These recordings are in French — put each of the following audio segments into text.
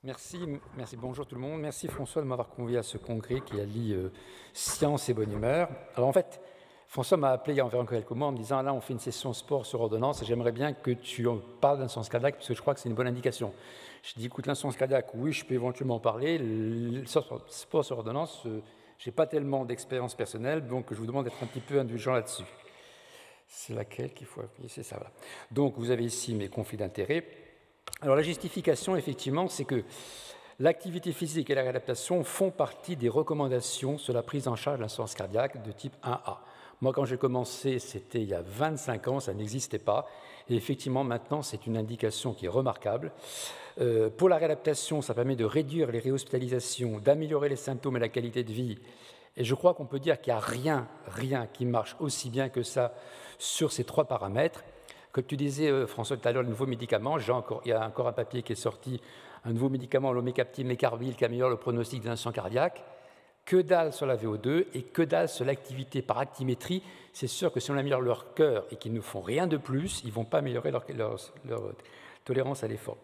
Merci, bonjour tout le monde. Merci François de m'avoir convié à ce congrès qui allie science et bonne humeur. Alors en fait, François m'a appelé il y a environ quelques mois en me disant « Là, on fait une session sport sur ordonnance et j'aimerais bien que tu en parles d'insuffisance cardiaque parce que je crois que c'est une bonne indication. » Je dis « Écoute, l'insuffisance cardiaque, oui, je peux éventuellement en parler. Le sport sur ordonnance, je n'ai pas tellement d'expérience personnelle, donc je vous demande d'être un petit peu indulgent là-dessus. » C'est laquelle qu'il faut appuyer, c'est ça. Voilà. Donc vous avez ici mes conflits d'intérêts. Alors la justification, effectivement, c'est que l'activité physique et la réadaptation font partie des recommandations sur la prise en charge de l'insuffisance cardiaque de type 1A. Moi, quand j'ai commencé, c'était il y a 25 ans, ça n'existait pas. Et effectivement, maintenant, c'est une indication qui est remarquable. Pour la réadaptation, ça permet de réduire les réhospitalisations, d'améliorer les symptômes et la qualité de vie. Et je crois qu'on peut dire qu'il n'y a rien qui marche aussi bien que ça sur ces trois paramètres. Comme tu disais, François, tout à l'heure, le nouveau médicament, il y a encore un papier qui est sorti, un nouveau médicament, l'omecaptine mécarbyle, qui améliore le pronostic de l'insuffisance cardiaque. Que dalle sur la VO2 et que dalle sur l'activité par actimétrie. C'est sûr que si on améliore leur cœur et qu'ils ne font rien de plus, ils ne vont pas améliorer leur tolérance à l'effort.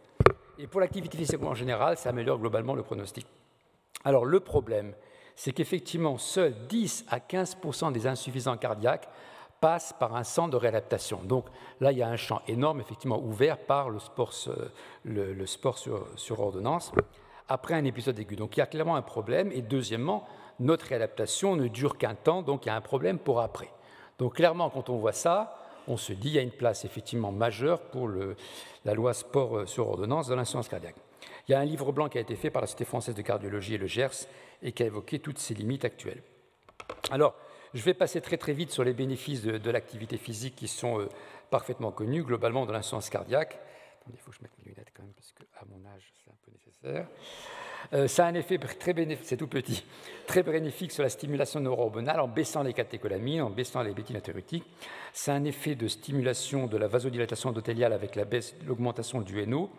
Et pour l'activité physique en général, ça améliore globalement le pronostic. Alors le problème, c'est qu'effectivement, seuls 10 à 15% des insuffisants cardiaques passent par un centre de réadaptation. Donc là, il y a un champ énorme, effectivement, ouvert par le sport sur ordonnance après un épisode aigu. Donc il y a clairement un problème. Et deuxièmement, notre réadaptation ne dure qu'un temps, donc il y a un problème pour après. Donc clairement, quand on voit ça, on se dit qu'il y a une place effectivement majeure pour la loi sport sur ordonnance dans l'insuffisance cardiaque. Il y a un livre blanc qui a été fait par la Société française de cardiologie et le GERS et qui a évoqué toutes ces limites actuelles. Alors, je vais passer très vite sur les bénéfices de l'activité physique qui sont parfaitement connus, globalement, de l'insuffisance cardiaque. Attendez, il faut que je mette mes lunettes quand même, parce qu'à mon âge, c'est un peu nécessaire. Ça a un effet très bénéfique, c'est tout petit, très bénéfique sur la stimulation neuro-hormonale en baissant les catécholamines, en baissant les bétinatéréutiques. Ça a un effet de stimulation de la vasodilatation endothéliale avec l'augmentation du NO.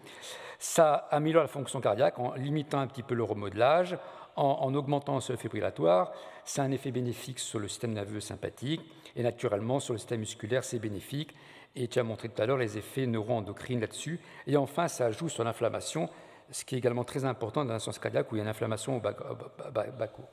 Ça améliore la fonction cardiaque en limitant un petit peu le remodelage, en augmentant le seuil fibrillatoire. Ça a un effet bénéfique sur le système nerveux sympathique et naturellement sur le système musculaire, c'est bénéfique. Et tu as montré tout à l'heure les effets neuro-endocrines là-dessus. Et enfin, ça joue sur l'inflammation, ce qui est également très important dans l'insuffisance cardiaque où il y a une inflammation au bas court.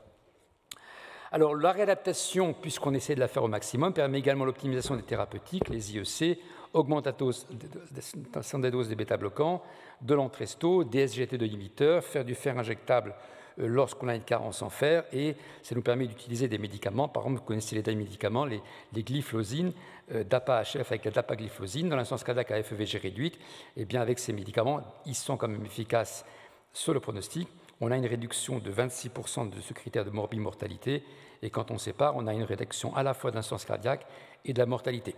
Alors, la réadaptation, puisqu'on essaie de la faire au maximum, permet également l'optimisation des thérapeutiques, les IEC, augmentation des doses des bêta-bloquants, de l'entresto, des SGLT2 inhibiteurs, faire du fer injectable lorsqu'on a une carence en fer, et ça nous permet d'utiliser des médicaments. Par exemple, vous connaissez les médicaments, les glyphosines, DAPA-HF avec la dapagliflozine, dans l'insuffisance cardiaque à FEVG réduite, et bien avec ces médicaments, ils sont quand même efficaces sur le pronostic. On a une réduction de 26% de ce critère de morbimortalité, et quand on sépare, on a une réduction à la fois de l'insuffisance cardiaque et de la mortalité.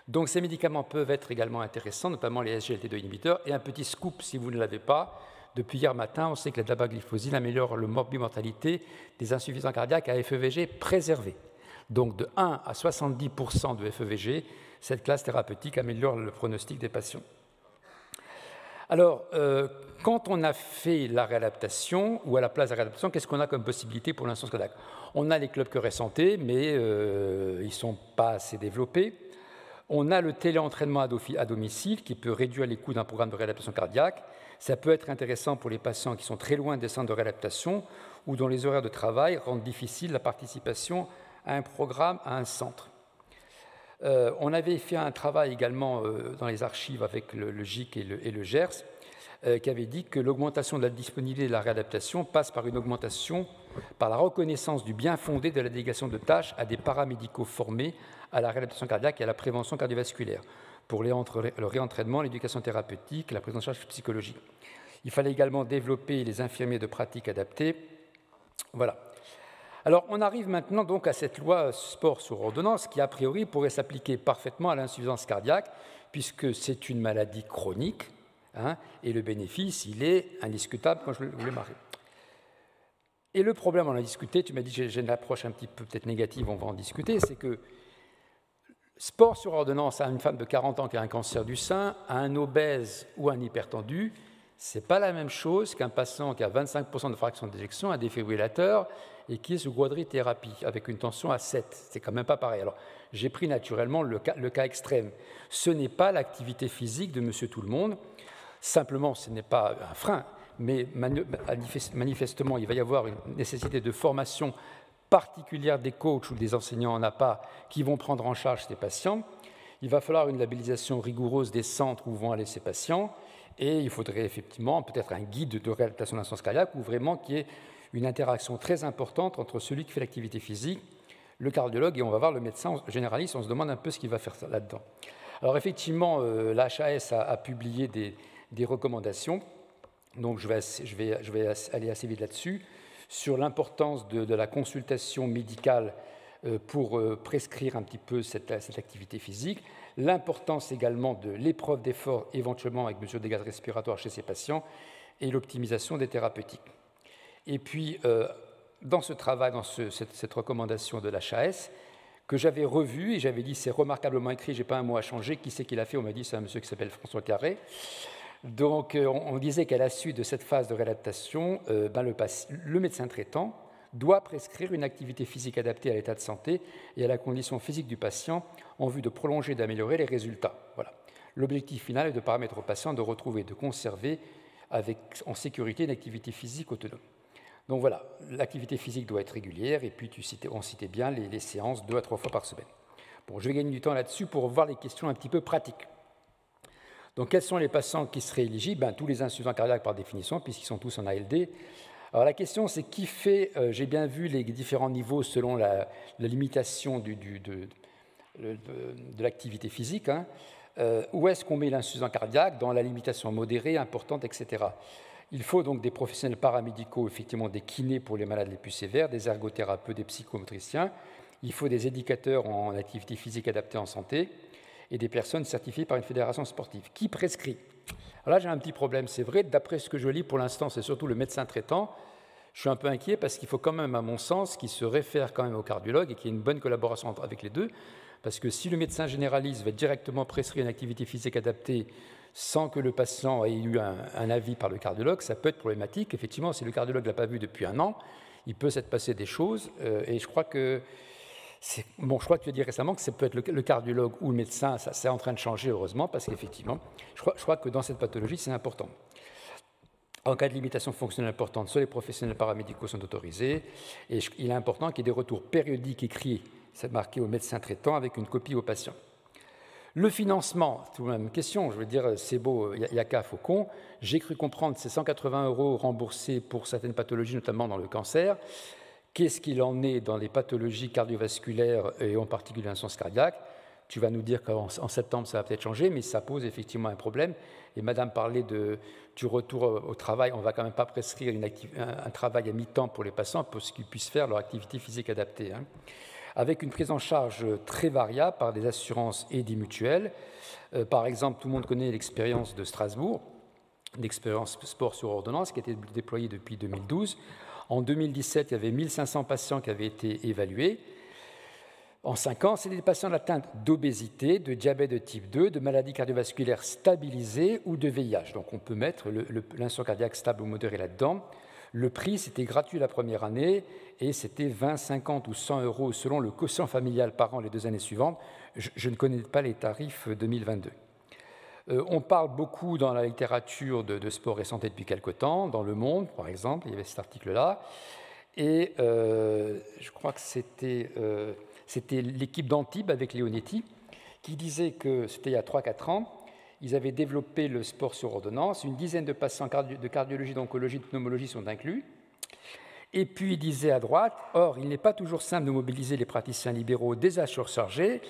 Donc ces médicaments peuvent être également intéressants, notamment les SGLT2 inhibiteurs, et un petit scoop si vous ne l'avez pas. Depuis hier matin, on sait que la dapagliflozine améliore le morbimortalité des insuffisants cardiaques à FEVG préservés. Donc de 1 à 70% de FEVG, cette classe thérapeutique améliore le pronostic des patients. Alors, quand on a fait la réadaptation, ou à la place de la réadaptation, qu'est-ce qu'on a comme possibilité pour l'insuffisance cardiaque? On a les clubs Cœur et Santé, mais ils ne sont pas assez développés. On a le téléentraînement à domicile qui peut réduire les coûts d'un programme de réadaptation cardiaque. Ça peut être intéressant pour les patients qui sont très loin des centres de réadaptation ou dont les horaires de travail rendent difficile la participation à un programme, à un centre. On avait fait un travail également dans les archives avec le GIC et le GERS qui avait dit que l'augmentation de la disponibilité de la réadaptation passe par une augmentation, par la reconnaissance du bien fondé de la délégation de tâches à des paramédicaux formés à la réadaptation cardiaque et à la prévention cardiovasculaire, pour le réentraînement, l'éducation thérapeutique, la prise en charge psychologique. Il fallait également développer les infirmiers de pratique adaptée. Voilà. Alors, on arrive maintenant donc à cette loi sport sur ordonnance qui, a priori, pourrait s'appliquer parfaitement à l'insuffisance cardiaque, puisque c'est une maladie chronique, et le bénéfice, il est indiscutable quand je voulais marquer. Et le problème, on a discuté, tu m'as dit que j'ai une approche un petit peu peut-être négative, on va en discuter, c'est que sport sur ordonnance à une femme de 40 ans qui a un cancer du sein, à un obèse ou un hypertendu, ce n'est pas la même chose qu'un patient qui a 25% de fraction d'éjection, un défibrillateur, et qui est sous quadrithérapie, avec une tension à 7. C'est quand même pas pareil. Alors, j'ai pris naturellement le cas extrême. Ce n'est pas l'activité physique de monsieur tout le monde. Simplement, ce n'est pas un frein, mais manifestement, il va y avoir une nécessité de formation particulière des coachs ou des enseignants en APA qui vont prendre en charge ces patients. Il va falloir une labellisation rigoureuse des centres où vont aller ces patients, et il faudrait effectivement peut-être un guide de réadaptation de l'insuffisance cardiaque où vraiment qu'il y ait une interaction très importante entre celui qui fait l'activité physique, le cardiologue, et on va voir le médecin généraliste, on se demande un peu ce qu'il va faire là-dedans. Alors effectivement, la HAS a publié des recommandations, donc je vais aller assez vite là-dessus, sur l'importance de la consultation médicale pour prescrire un petit peu cette activité physique, l'importance également de l'épreuve d'effort, éventuellement avec mesure des gaz respiratoires chez ces patients, et l'optimisation des thérapeutiques. Et puis, dans ce travail, dans cette recommandation de l'HAS, que j'avais revue, et j'avais dit c'est remarquablement écrit, je n'ai pas un mot à changer, qui c'est qui l'a fait? On m'a dit c'est un monsieur qui s'appelle François Carré. Donc, on disait qu'à la suite de cette phase de réadaptation, le médecin traitant doit prescrire une activité physique adaptée à l'état de santé et à la condition physique du patient en vue de prolonger et d'améliorer les résultats. Voilà. L'objectif final est de permettre au patient de retrouver et de conserver en sécurité une activité physique autonome. Donc voilà, l'activité physique doit être régulière, et puis on citait bien les séances 2 à 3 fois par semaine. Bon, je vais gagner du temps là-dessus pour voir les questions un petit peu pratiques. Donc, quels sont les patients qui seraient éligibles? Tous les insuffisants cardiaques par définition, puisqu'ils sont tous en ALD. Alors, la question, c'est qui fait, j'ai bien vu les différents niveaux selon la limitation de l'activité physique. Où est-ce qu'on met l'insuffisant cardiaque? Dans la limitation modérée, importante, etc. Il faut donc des professionnels paramédicaux, effectivement des kinés pour les malades les plus sévères, des ergothérapeutes, des psychomotriciens. Il faut des éducateurs en activité physique adaptée en santé et des personnes certifiées par une fédération sportive. Qui prescrit? Alors là, j'ai un petit problème. C'est vrai, d'après ce que je lis pour l'instant, c'est surtout le médecin traitant. Je suis un peu inquiet parce qu'il faut quand même, à mon sens, qu'il se réfère quand même au cardiologue et qu'il y ait une bonne collaboration avec les deux. Parce que si le médecin généraliste va directement prescrire une activité physique adaptée sans que le patient ait eu un avis par le cardiologue, ça peut être problématique. Effectivement, si le cardiologue ne l'a pas vu depuis un an, il peut s'être passé des choses. Et je crois que je crois que tu as dit récemment que ça peut être le cardiologue ou le médecin, ça c'est en train de changer heureusement, parce qu'effectivement, je crois que dans cette pathologie, c'est important. En cas de limitation fonctionnelle importante, seuls les professionnels paramédicaux sont autorisés, et il est important qu'il y ait des retours périodiques écrits, c'est marqué au médecin traitant, avec une copie au patient. Le financement, c'est tout la même question, je veux dire, c'est beau, il n'y a qu'à Faucon. J'ai cru comprendre que c'est 180 € remboursés pour certaines pathologies, notamment dans le cancer. Qu'est-ce qu'il en est dans les pathologies cardiovasculaires et en particulier l'insuffisance cardiaque? Tu vas nous dire qu'en septembre, ça va peut-être changer, mais ça pose effectivement un problème. Et Madame parlait du retour au travail. On ne va quand même pas prescrire un travail à mi-temps pour les patients pour qu'ils puissent faire leur activité physique adaptée. Avec une prise en charge très variable par des assurances et des mutuelles. Par exemple, tout le monde connaît l'expérience de Strasbourg, l'expérience sport sur ordonnance qui a été déployée depuis 2012. En 2017, il y avait 1500 patients qui avaient été évalués. En 5 ans, c'est des patients atteints d'obésité, de diabète de type 2, de maladies cardiovasculaires stabilisées ou de VIH. Donc on peut mettre l'insuffisance cardiaque stable ou modérée là-dedans. Le prix, c'était gratuit la première année et c'était 20, 50 ou 100 € selon le quotient familial par an les 2 années suivantes. Je ne connais pas les tarifs 2022. On parle beaucoup dans la littérature de sport et santé depuis quelque temps, dans Le Monde, par exemple, il y avait cet article-là, et je crois que c'était l'équipe d'Antibes avec Leonetti qui disait que c'était il y a 3-4 ans, ils avaient développé le sport sur ordonnance, une dizaine de patients de cardiologie, d'oncologie, de pneumologie sont inclus, et puis il disait à droite, or il n'est pas toujours simple de mobiliser les praticiens libéraux déjà surchargés.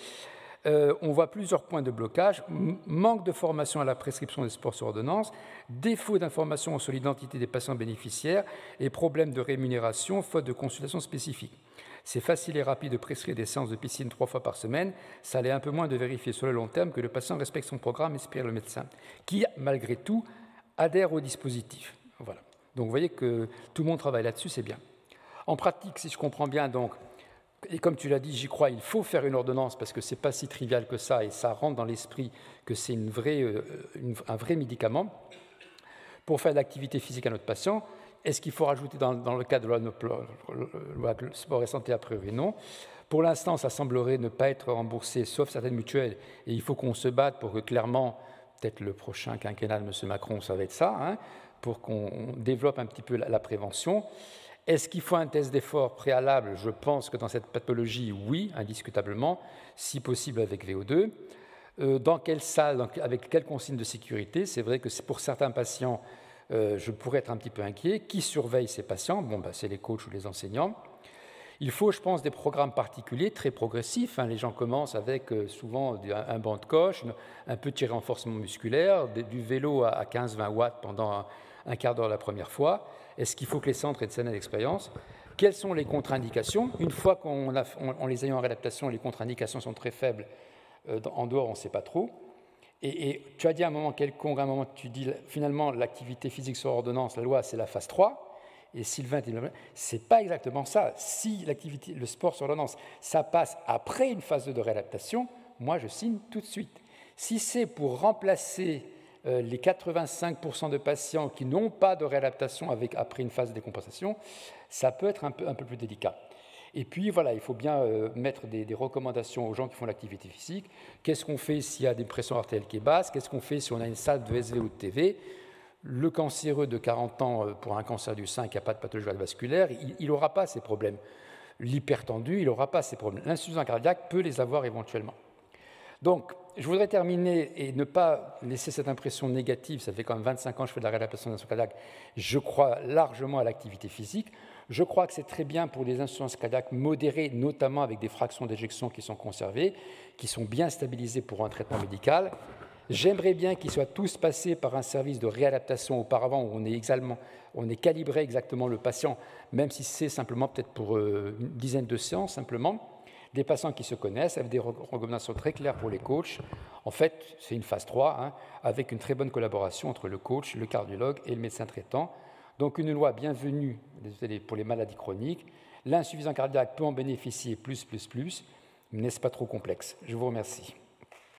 On voit plusieurs points de blocage, manque de formation à la prescription des sports sur ordonnance, défaut d'information sur l'identité des patients bénéficiaires et problème de rémunération, faute de consultation spécifique. C'est facile et rapide de prescrire des séances de piscine 3 fois par semaine, ça l'est un peu moins de vérifier sur le long terme que le patient respecte son programme et inspire le médecin, qui, malgré tout, adhère au dispositif. Voilà. Donc vous voyez que tout le monde travaille là-dessus, c'est bien. En pratique, si je comprends bien, donc, et comme tu l'as dit, j'y crois, il faut faire une ordonnance parce que ce n'est pas si trivial que ça et ça rentre dans l'esprit que c'est un vrai médicament pour faire de l'activité physique à notre patient. Est-ce qu'il faut rajouter dans le cadre de la loi sport et santé? A priori, non. Pour l'instant, ça semblerait ne pas être remboursé, sauf certaines mutuelles, et il faut qu'on se batte pour que clairement peut-être le prochain quinquennat de M. Macron, ça va être ça, hein, pour qu'on développe un petit peu la prévention. Est-ce qu'il faut un test d'effort préalable? Je pense que dans cette pathologie, oui, indiscutablement, si possible avec VO2. Dans quelle salle, avec quelles consignes de sécurité? C'est vrai que pour certains patients, je pourrais être un petit peu inquiet. Qui surveille ces patients? Bon, c'est les coachs ou les enseignants. Il faut, je pense, des programmes particuliers, très progressifs. Les gens commencent avec souvent un banc de coche, un petit renforcement musculaire, du vélo à 15-20 watts pendant un quart d'heure la première fois. Est-ce qu'il faut que les centres aient de saines expériences? Quelles sont les contre-indications? Une fois qu'on les a en réadaptation, les contre-indications sont très faibles. En dehors, on ne sait pas trop. Et tu as dit à un moment quelconque, à un moment tu dis finalement l'activité physique sur ordonnance, la loi, c'est la phase 3. Et Sylvain, ce n'est pas exactement ça. Si le sport sur ordonnance, ça passe après une phase 2 de réadaptation, moi je signe tout de suite. Si c'est pour remplacer les 85% de patients qui n'ont pas de réadaptation après une phase de décompensation, ça peut être un peu plus délicat. Et puis voilà, il faut bien mettre des recommandations aux gens qui font l'activité physique. Qu'est-ce qu'on fait s'il y a des pressions artérielles qui est basse? Qu'est-ce qu'on fait si on a une salle de SV ou de TV? Le cancéreux de 40 ans pour un cancer du sein qui n'a pas de pathologie cardiovasculaire, il n'aura pas ces problèmes. L'hypertendu, il n'aura pas ces problèmes. L'insuffisance cardiaque peut les avoir éventuellement. Donc, je voudrais terminer et ne pas laisser cette impression négative. Ça fait quand même 25 ans que je fais de la réadaptation de l'insuffisance cardiaque. Je crois largement à l'activité physique. Je crois que c'est très bien pour les insuffisances cardiaques modérées, notamment avec des fractions d'éjection qui sont conservées, qui sont bien stabilisées pour un traitement médical. J'aimerais bien qu'ils soient tous passés par un service de réadaptation auparavant où on est calibré exactement le patient, même si c'est simplement peut-être pour une dizaine de séances simplement. Des patients qui se connaissent, avec des recommandations très claires pour les coachs. En fait, c'est une phase 3, avec une très bonne collaboration entre le coach, le cardiologue et le médecin traitant. Donc une loi bienvenue pour les maladies chroniques. L'insuffisance cardiaque peut en bénéficier plus, mais n'est-ce pas trop complexe? Je vous remercie.